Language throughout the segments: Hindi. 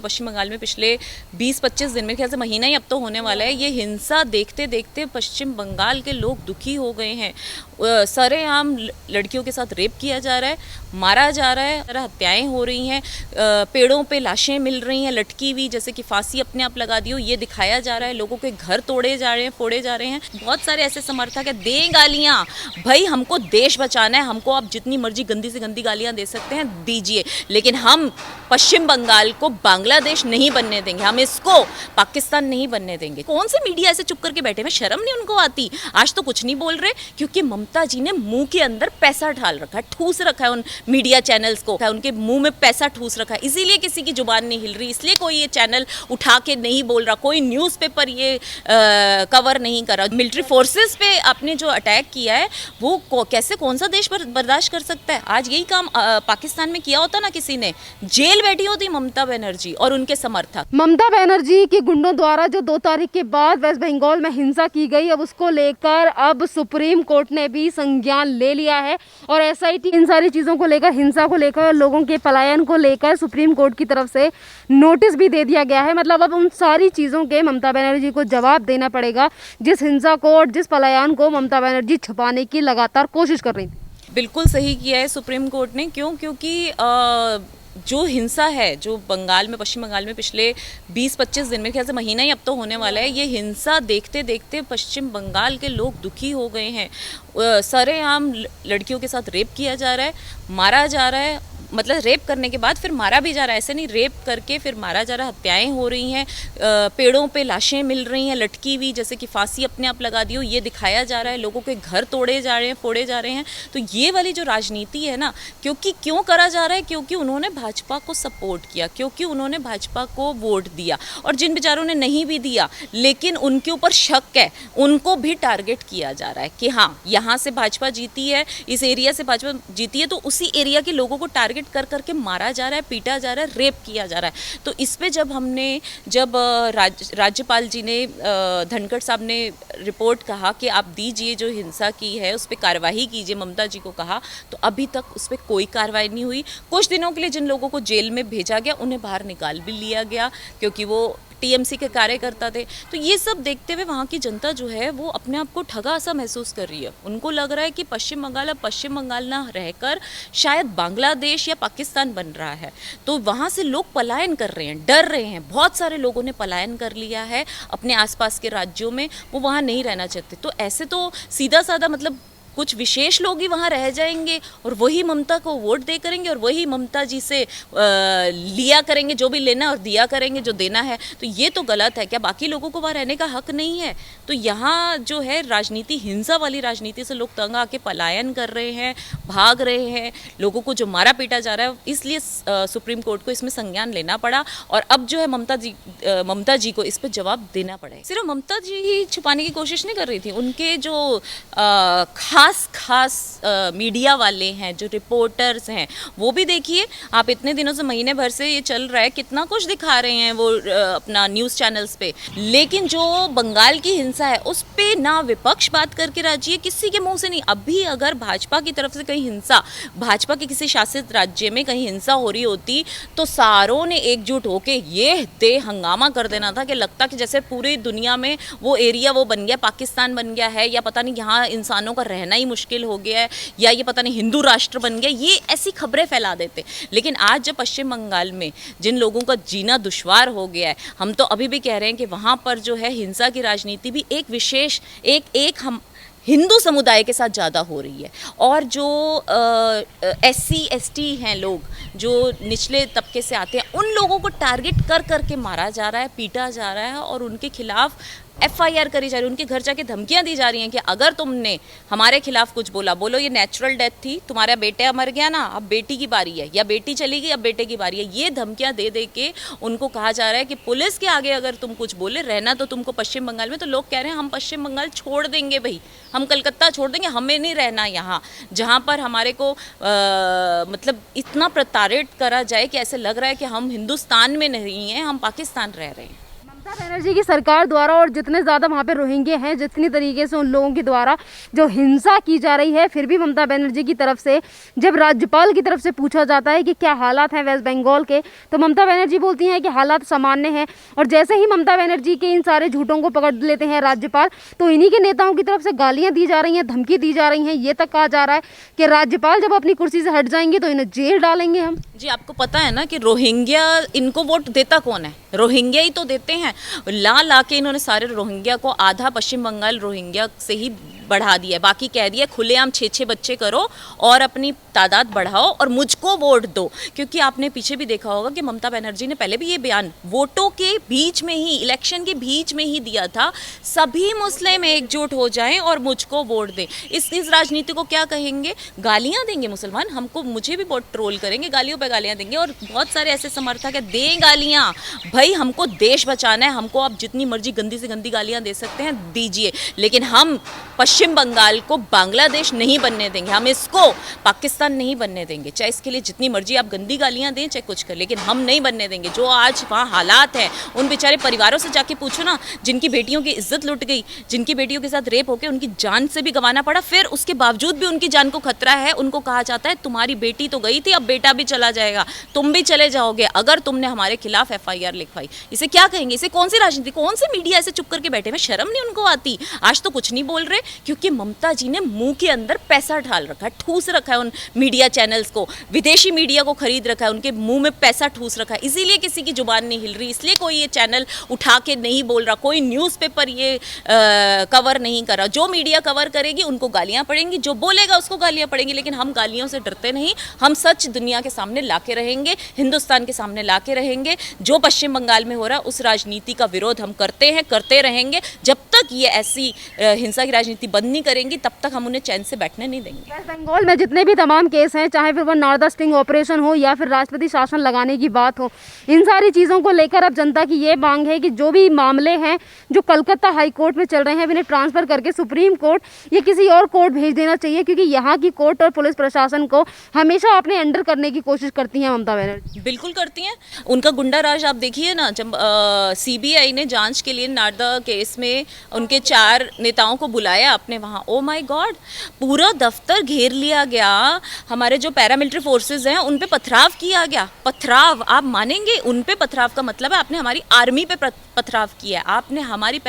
पश्चिम बंगाल में पिछले 20-25 दिन में, ख्याल से महीना ही अब तो होने वाला है, ये हिंसा देखते देखते पश्चिम बंगाल के लोग दुखी हो गए हैं। सरेआम लड़कियों के साथ रेप किया जा रहा है, मारा जा रहा है, हत्याएं हो रही हैं, पेड़ों पे लाशें मिल रही हैं लटकी हुई, जैसे कि फांसी अपने आप लगा दी हो, ये दिखाया जा रहा है। लोगों के घर तोड़े जा रहे हैं, फोड़े जा रहे हैं। बहुत सारे ऐसे समर्थक है, दें गालियाँ भाई, हमको देश बचाना है, हमको आप जितनी मर्जी गंदी से गंदी गालियाँ दे सकते हैं, दीजिए, लेकिन हम पश्चिम बंगाल को बांग्लादेश नहीं बनने देंगे, हम इसको पाकिस्तान नहीं बनने देंगे। कौन से मीडिया ऐसे चुप करके बैठे हैं, शर्म नहीं उनको आती? आज तो कुछ नहीं बोल रहे क्योंकि ममता जी ने मुंह के अंदर पैसा ढाल रखा है, ठूस रखा है उन मीडिया चैनल्स को, उनके मुंह में पैसा ठूस रखा है, इसीलिए किसी की जुबान नहीं हिल रही, इसलिए कोई ये चैनल उठा के नहीं बोल रहा, कोई न्यूज़पेपर ये कवर नहीं कर रहा। मिलिट्री फोर्सेस पे आपने जो अटैक किया है वो कैसे, कौन सा देश बर्दाश्त कर सकता है? आज यही काम पाकिस्तान में किया होता ना किसी ने, जेल बैठी होती ममता बनर्जी और उनके समर्थक। ममता बनर्जी के गुंडों द्वारा जो 2 तारीख के बाद वेस्ट बंगाल में हिंसा की गई, अब उसको लेकर अब सुप्रीम कोर्ट ने भी संज्ञान ले लिया है और एसआईटी इन सारी चीज़ों को लेकर, हिंसा को लेकर, लोगों के पलायन को लेकर सुप्रीम कोर्ट की तरफ से नोटिस भी दे दिया गया है। मतलब अब उन सारी चीज़ों के ममता बनर्जी को जवाब देना पड़ेगा, जिस हिंसा को और जिस पलायन को ममता बनर्जी छुपाने की लगातार कोशिश कर रही थी। बिल्कुल सही किया है सुप्रीम कोर्ट ने। क्योंकि जो हिंसा है जो बंगाल में, पश्चिम बंगाल में पिछले 20-25 दिन में, ख्याल से महीना ही अब तो होने वाला है, ये हिंसा देखते देखते पश्चिम बंगाल के लोग दुखी हो गए हैं। सरेआम लड़कियों के साथ रेप किया जा रहा है, मारा जा रहा है, मतलब रेप करने के बाद फिर मारा भी जा रहा है, ऐसे नहीं, रेप करके फिर मारा जा रहा है, हत्याएं हो रही हैं, पेड़ों पे लाशें मिल रही हैं लटकी हुई, जैसे कि फांसी अपने आप लगा दी हो, ये दिखाया जा रहा है। लोगों के घर तोड़े जा रहे हैं, फोड़े जा रहे हैं। तो ये वाली जो राजनीति है ना, क्योंकि क्यों करा जा रहा है? क्योंकि उन्होंने भाजपा को सपोर्ट किया, क्योंकि उन्होंने भाजपा को वोट दिया, और जिन बेचारों ने नहीं भी दिया लेकिन उनके ऊपर शक है, उनको भी टारगेट किया जा रहा है कि हाँ, यहाँ से भाजपा जीती है, इस एरिया से भाजपा जीती है, तो उसी एरिया के लोगों को टारगेट कर करके मारा जा रहा है, पीटा जा रहा है, रेप किया जा रहा है। तो इस पे जब राज्यपाल जी ने, धनखड़ साहब ने रिपोर्ट कहा कि आप दीजिए, जो हिंसा की है उस पर कार्रवाई कीजिए, ममता जी को कहा, तो अभी तक उस पर कोई कार्रवाई नहीं हुई। कुछ दिनों के लिए जिन लोगों को जेल में भेजा गया उन्हें बाहर निकाल भी लिया गया क्योंकि वो टीएमसी के कार्यकर्ता थे। तो ये सब देखते हुए वहाँ की जनता जो है वो अपने आप को ठगा सा महसूस कर रही है। उनको लग रहा है कि पश्चिम बंगाल अब पश्चिम बंगाल ना रहकर शायद बांग्लादेश या पाकिस्तान बन रहा है। तो वहाँ से लोग पलायन कर रहे हैं, डर रहे हैं। बहुत सारे लोगों ने पलायन कर लिया है अपने आसपास के राज्यों में, वो वहाँ नहीं रहना चाहते। तो ऐसे तो सीधा साधा, मतलब कुछ विशेष लोग ही वहाँ रह जाएंगे और वही ममता को वोट दे करेंगे और वही ममता जी से लिया करेंगे जो भी लेना और दिया करेंगे जो देना है। तो ये तो गलत है। क्या बाकी लोगों को वहाँ रहने का हक नहीं है? तो यहाँ जो है राजनीति, हिंसा वाली राजनीति से लोग तंग आके पलायन कर रहे हैं, भाग रहे हैं, लोगों को जो मारा पीटा जा रहा है। इसलिए सुप्रीम कोर्ट को इसमें संज्ञान लेना पड़ा और अब जो है ममता जी को इस पर जवाब देना पड़ेगा। सिर्फ ममता जी ही छुपाने की कोशिश नहीं कर रही थी, उनके जो खास मीडिया वाले हैं, जो रिपोर्टर्स हैं, वो भी देखिए आप, इतने दिनों से, महीने भर से ये चल रहा है, कितना कुछ दिखा रहे हैं वो अपना न्यूज़ चैनल्स पे। लेकिन जो बंगाल की हिंसा है उस पे ना विपक्ष बात करके राजी है, किसी के मुंह से नहीं। अभी अगर भाजपा की तरफ से कहीं हिंसा, भाजपा के किसी शासित राज्य में कहीं हिंसा हो रही होती तो सारों ने एकजुट होके ये हंगामा कर देना था कि लगता कि जैसे पूरी दुनिया में वो एरिया वो बन गया, पाकिस्तान बन गया है, या पता नहीं यहाँ इंसानों का रहना ही मुश्किल हो गया है, या ये पता नहीं हिंदू राष्ट्र बन गया। ये ऐसी खबरें फैला देते। लेकिन आज जब पश्चिम बंगाल में जिन लोगों का जीना दुश्वार हो गया है, हम तो अभी भी कह रहे हैं कि वहाँ पर जो है हिंसा की राजनीति भी एक विशेष, एक हम हिंदू समुदाय के साथ ज़्यादा हो रही है। और जो SC ST हैं लोग, जो निचले तबके से आते हैं, उन लोगों को टारगेट कर करके मारा जा रहा है, पीटा जा रहा है और उनके खिलाफ FIR करी जा रही है। उनके घर जाके धमकियां दी जा रही हैं कि अगर तुमने हमारे खिलाफ कुछ बोला, बोलो ये नेचुरल डेथ थी, तुम्हारा बेटा मर गया ना, अब बेटी की बारी है, या बेटी चली गई अब बेटे की बारी है। ये धमकियां दे दे के उनको कहा जा रहा है कि पुलिस के आगे अगर तुम कुछ बोले, रहना तो तुमको पश्चिम बंगाल में। तो लोग कह रहे हैं हम पश्चिम बंगाल छोड़ देंगे भाई, हम कलकत्ता छोड़ देंगे, हमें नहीं रहना यहाँ, जहाँ पर हमारे को मतलब इतना प्रताड़ित करा जाए कि ऐसे लग रहा है कि हम हिंदुस्तान में नहीं हैं, हम पाकिस्तान रह रहे हैं। ममता बनर्जी की सरकार द्वारा और जितने ज़्यादा वहाँ पे रोहिंग्या हैं, जितनी तरीके से उन लोगों के द्वारा जो हिंसा की जा रही है, फिर भी ममता बनर्जी की तरफ से जब राज्यपाल की तरफ से पूछा जाता है कि क्या हालात हैं वेस्ट बंगाल के, तो ममता बनर्जी बोलती हैं कि हालात सामान्य हैं। और जैसे ही ममता बनर्जी के इन सारे झूठों को पकड़ लेते हैं राज्यपाल, तो इन्हीं के नेताओं की तरफ से गालियाँ दी जा रही हैं, धमकी दी जा रही हैं। ये तक कहा जा रहा है कि राज्यपाल जब अपनी कुर्सी से हट जाएंगे तो इन्हें जेल डालेंगे हम। जी, आपको पता है ना कि रोहिंग्या, इनको वोट देता कौन है? रोहिंग्या ही तो देते हैं। ला ला के इन्होंने सारे रोहिंग्या को, आधा पश्चिम बंगाल रोहिंग्या से ही बढ़ा दिया, बाकी कह दिया खुलेआम 6-6 बच्चे करो और अपनी तादाद बढ़ाओ और मुझको वोट दो। क्योंकि आपने पीछे भी देखा होगा कि ममता बनर्जी ने पहले भी ये बयान वोटों के बीच में ही, इलेक्शन के बीच में ही दिया था, सभी मुस्लिम एकजुट हो जाएं और मुझको वोट दें। इस राजनीति को क्या कहेंगे? गालियां देंगे मुसलमान हमको, मुझे भी बहुत ट्रोल करेंगे, गालियों पे गालियां देंगे। और बहुत सारे ऐसे समर्थक है, दें गालियां भाई, हमको देश बचाना है, हमको आप जितनी मर्जी गंदी से गंदी गालियां दे सकते हैं, दीजिए, लेकिन हम पश्चिम बंगाल को बांग्लादेश नहीं बनने देंगे, हम इसको पाकिस्तान नहीं बनने देंगे। चाहे इसके लिए जितनी मर्जी आप गंदी गालियां दें, चाहे कुछ कर, लेकिन हम नहीं बनने देंगे। जो आज वहाँ हालात हैं, उन बेचारे परिवारों से जाके पूछो ना, जिनकी बेटियों की इज्जत लुट गई, जिनकी बेटियों के साथ रेप होकर उनकी जान से भी गंवाना पड़ा, फिर उसके बावजूद भी उनकी जान को खतरा है, उनको कहा जाता है तुम्हारी बेटी तो गई थी, अब बेटा भी चला जाएगा, तुम भी चले जाओगे अगर तुमने हमारे खिलाफ FIR लिखवाई। इसे क्या कहेंगे? इसे कौन सी राजनीति, कौन से मीडिया ऐसे चुप करके बैठे हैं? शर्म नहीं उनको आती? आज तो कुछ नहीं बोल रहे क्योंकि ममता जी ने मुंह के अंदर पैसा ढाल रखा है, ठूस रखा है उन मीडिया चैनल्स को, विदेशी मीडिया को खरीद रखा है, उनके मुंह में पैसा ठूस रखा है, इसीलिए किसी की जुबान नहीं हिल रही, इसलिए कोई ये चैनल उठा के नहीं बोल रहा, कोई न्यूज़पेपर ये कवर नहीं कर रहा। जो मीडिया कवर करेगी उनको गालियां पड़ेंगी, जो बोलेगा उसको गालियां पड़ेंगी, लेकिन हम गालियों से डरते नहीं, हम सच दुनिया के सामने लाके रहेंगे, हिंदुस्तान के सामने लाके रहेंगे। जो पश्चिम बंगाल में हो रहा है उस राजनीति का विरोध हम करते हैं, करते रहेंगे। जब तक ये ऐसी हिंसा की राजनीति बंद नहीं करेंगी तब तक हम उन्हें चैन से बैठने नहीं देंगे। वेस्ट बंगाल में जितने भी तमाम केस हैं, चाहे फिर वो नारदा स्टिंग ऑपरेशन हो या फिर राष्ट्रपति शासन लगाने की बात हो, इन सारी चीज़ों को लेकर अब जनता की ये मांग है कि जो भी मामले हैं जो कलकत्ता हाई कोर्ट में चल रहे हैं, इन्हें ट्रांसफ़र करके सुप्रीम कोर्ट या किसी और कोर्ट भेज देना चाहिए, क्योंकि यहाँ की कोर्ट और पुलिस प्रशासन को हमेशा अपने अंडर करने की कोशिश करती हैं ममता बनर्जी। बिल्कुल करती हैं। उनका गुंडा राज आप देखिए ना, जब CBI ने जांच के लिए नारदा केस में उनके 4 नेताओं को बुलाया अपने वहाँ, ओ माय गॉड, पूरा दफ्तर घेर लिया गया, हमारे जो पैरामिलिट्री फोर्सेस हैं उन पे पथराव किया गया। पथराव, आप मानेंगे, उन पे पथराव का मतलब है आपने हमारी आर्मी पे पथराव किया है, आपने हमारी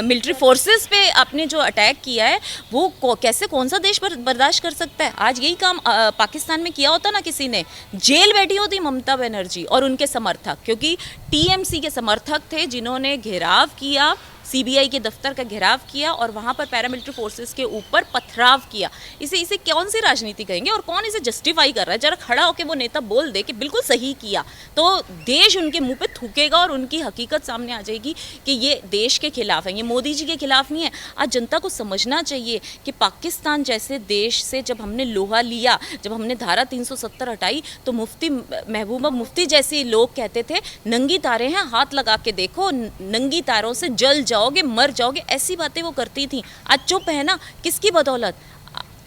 मिलिट्री फोर्सेस पे आपने जो अटैक किया है वो कैसे, कौन सा देश बर्दाश्त कर सकता है? आज यही काम पाकिस्तान में किया होता ना किसी ने, जेल बैठी होती ममता बनर्जी और उनके समर्थक, क्योंकि TMC के समर्थक थे जिन्होंने घेराव किया, CBI के दफ्तर का घेराव किया और वहाँ पर पैरामिलिट्री फोर्सेस के ऊपर पथराव किया। इसे कौन सी राजनीति कहेंगे और कौन इसे जस्टिफाई कर रहा है? जरा खड़ा होकर वो नेता बोल दे कि बिल्कुल सही किया, तो देश उनके मुंह पे थूकेगा और उनकी हकीकत सामने आ जाएगी कि ये देश के खिलाफ है, ये मोदी जी के खिलाफ नहीं है। आज जनता को समझना चाहिए कि पाकिस्तान जैसे देश से जब हमने लोहा लिया, जब हमने धारा 370 हटाई, तो मुफ्ती महबूबा मुफ्ती जैसे लोग कहते थे नंगी तारे हैं, हाथ लगा के देखो, नंगी तारों से जल जाओगे, मर जाओगे, ऐसी बातें वो करती थी। आज चुप है ना, किसकी बदौलत?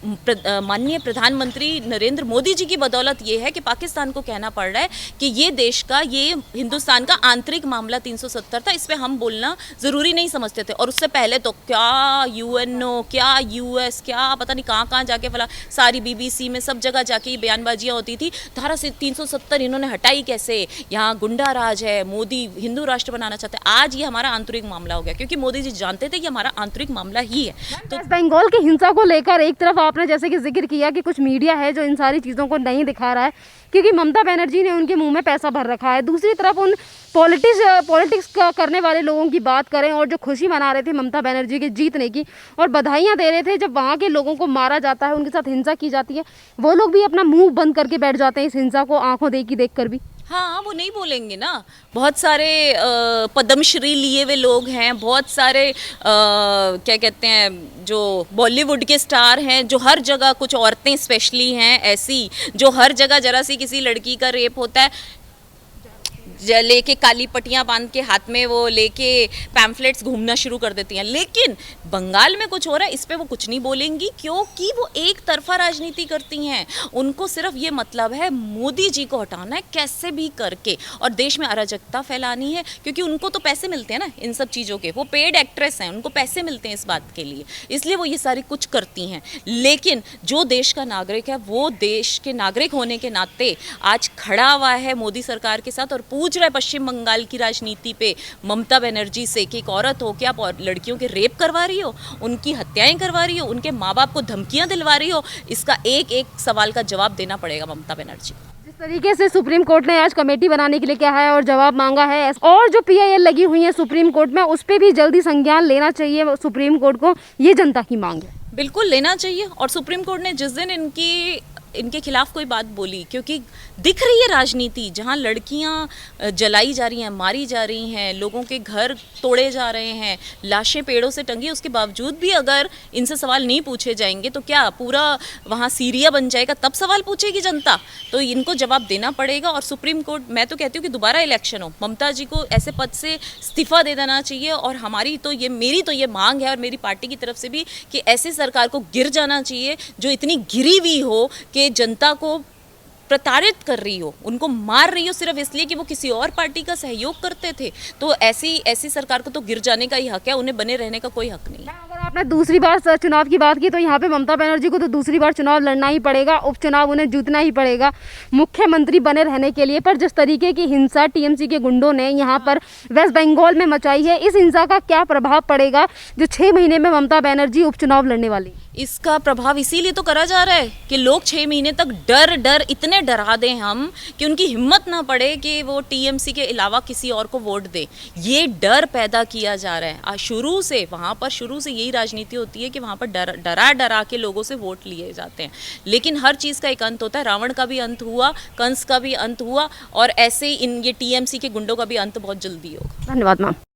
माननीय प्रधानमंत्री नरेंद्र मोदी जी की बदौलत ये है कि पाकिस्तान को कहना पड़ रहा है कि ये देश का, ये हिंदुस्तान का आंतरिक मामला 370 था, इस पे हम बोलना ज़रूरी नहीं समझते थे। और उससे पहले तो क्या UNO, क्या US, क्या पता नहीं कहाँ जाके फला, सारी BBC में सब जगह जाके ये बयानबाजियाँ होती थी। धारा से 370 इन्होंने हटाई कैसे? यहाँ गुंडा राज है, मोदी हिंदू राष्ट्र बनाना चाहते हैं। आज ये हमारा आंतरिक मामला हो गया, क्योंकि मोदी जी जानते थे कि हमारा आंतरिक मामला ही है। तो वेस्ट बंगाल की हिंसा को लेकर एक तरफ आपने जैसे कि जिक्र किया कि कुछ मीडिया है जो इन सारी चीज़ों को नहीं दिखा रहा है क्योंकि ममता बनर्जी ने उनके मुंह में पैसा भर रखा है। दूसरी तरफ उन पॉलिटिक्स करने वाले लोगों की बात करें और जो खुशी मना रहे थे ममता बनर्जी के जीतने की और बधाइयाँ दे रहे थे जब वहाँ के लोगों को मारा जाता है, उनके साथ हिंसा की जाती है, वो लोग भी अपना मुंह बंद करके बैठ जाते हैं इस हिंसा को आंखों देख कर भी। हाँ, वो नहीं बोलेंगे ना। बहुत सारे पद्मश्री लिए हुए लोग हैं, बहुत सारे क्या कहते हैं, जो बॉलीवुड के स्टार हैं, जो हर जगह, कुछ औरतें स्पेशली हैं ऐसी जो हर जगह जरा सी किसी लड़की का रेप होता है, लेके काली पट्टियां बांध के हाथ में वो लेके पैम्फलेट्स घूमना शुरू कर देती हैं। लेकिन बंगाल में कुछ हो रहा है, इस पे वो कुछ नहीं बोलेंगी क्योंकि वो एक तरफा राजनीति करती हैं। उनको सिर्फ ये मतलब है मोदी जी को हटाना है कैसे भी करके और देश में अराजकता फैलानी है, क्योंकि उनको तो पैसे मिलते हैं ना इन सब चीज़ों के, वो पेड एक्ट्रेस हैं, उनको पैसे मिलते हैं इस बात के लिए, इसलिए वो ये सारी कुछ करती हैं। लेकिन जो देश का नागरिक है वो देश के नागरिक होने के नाते आज खड़ा हुआ है मोदी सरकार के साथ और पूछ रहा है पश्चिम बंगाल की राजनीति पे ममता बनर्जी से कि एक औरत हो क्या आप लड़कियों के रेप करवा रही हो, उनकी हत्याएं करवा रही हो, उनके माँ बाप को धमकियां दिलवा रही हो। इसका एक एक सवाल का जवाब देना पड़ेगा ममता बनर्जी को। जिस तरीके से सुप्रीम कोर्ट ने आज कमेटी बनाने के लिए कहा है और जवाब मांगा है, और जो PIL लगी हुई है सुप्रीम कोर्ट में, उस पर भी जल्दी संज्ञान लेना चाहिए सुप्रीम कोर्ट को, ये जनता की मांग है। बिल्कुल लेना चाहिए। और सुप्रीम कोर्ट ने जिस दिन इनके खिलाफ कोई बात बोली, क्योंकि दिख रही है राजनीति जहां लड़कियां जलाई जा रही हैं, मारी जा रही हैं, लोगों के घर तोड़े जा रहे हैं, लाशें पेड़ों से टंगी, उसके बावजूद भी अगर इनसे सवाल नहीं पूछे जाएंगे तो क्या पूरा वहां सीरिया बन जाएगा, तब सवाल पूछेगी जनता। तो इनको जवाब देना पड़ेगा। और सुप्रीम कोर्ट, मैं तो कहती हूँ कि दोबारा इलेक्शन हो, ममता जी को ऐसे पद से इस्तीफा दे देना चाहिए। और मेरी तो ये मांग है और मेरी पार्टी की तरफ से भी कि ऐसी सरकार को गिर जाना चाहिए जो इतनी गिरी हुई हो कि जनता को प्रताड़ित कर रही हो, उनको मार रही हो सिर्फ इसलिए कि वो किसी और पार्टी का सहयोग करते थे। तो ऐसी सरकार को तो गिर जाने का ही हक है, उन्हें बने रहने का कोई हक नहीं है। अगर आपने दूसरी बार चुनाव की बात की तो यहाँ पे ममता बनर्जी को तो दूसरी बार चुनाव लड़ना ही पड़ेगा, उपचुनाव उन्हें जीतना ही पड़ेगा मुख्यमंत्री बने रहने के लिए। पर जिस तरीके की हिंसा TMC के गुंडों ने यहाँ पर वेस्ट बंगाल में मचाई है, इस हिंसा का क्या प्रभाव पड़ेगा जो 6 महीने में ममता बनर्जी उपचुनाव लड़ने वाली? इसका प्रभाव इसीलिए तो करा जा रहा है कि लोग 6 महीने तक डर इतने डरा दें हम कि उनकी हिम्मत ना पड़े कि वो TMC के अलावा किसी और को वोट दे। ये डर पैदा किया जा रहा है शुरू से। वहाँ पर शुरू से यही राजनीति होती है कि वहाँ पर डरा के लोगों से वोट लिए जाते हैं। लेकिन हर चीज़ का एक अंत होता है। रावण का भी अंत हुआ, कंस का भी अंत हुआ, और ऐसे ये TMC के गुंडों का भी अंत बहुत जल्दी होगा। धन्यवाद मैम।